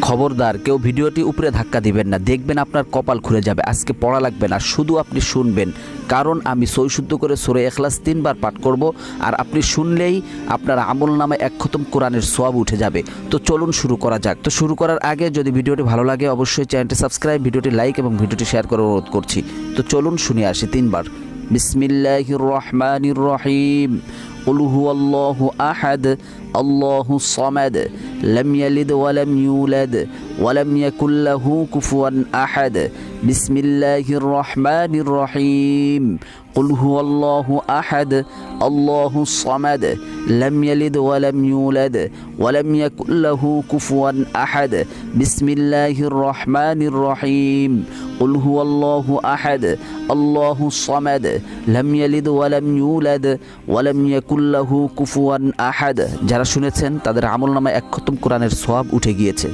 খবরদার কেউ ভিডিওটি উপরে ধাক্কা দিবেন না, দেখবেন আপনার কপাল খুলে যাবে। আজকে পড়া লাগবে না, শুধু আপনি শুনবেন, কারণ আমি সৈশুদ্ধ করে সূরা ইখলাস 3 বার পাঠ করব, আর আপনি শুনলেই আপনার আমলনামায় 1 খতম কোরআনের সওয়াব উঠে যাবে। তো চলুন শুরু করা যাক। তো শুরু করার আগে যদি ভিডিওটি ভালো লাগে অবশ্যই চ্যানেলটি সাবস্ক্রাইব, ভিডিওটি লাইক এবং ভিডিওটি শেয়ার করার অনুরোধ করছি। তো চলুন শুনে আসি 3 বার। বিসমিল্লাহির রহমানির রহিম। قل هو الله أحد الله الصمد لم يلد ولم يولد ولم يكن له كفوا أحد بسم الله الرحمن الرحيم قل هو الله أحد الله الصمد لم يلد ولم يولد ولم يكن له كفوا أحد بسم الله الرحمن الرحيم قل هو الله أحد الله الصمد لم يلد ولم يولد ولم يكن له كفوا أحد। যারা শুনেছেন তাদের আমলনামায় 1 খতম কোরআনের সওয়াব উঠে গিয়েছে।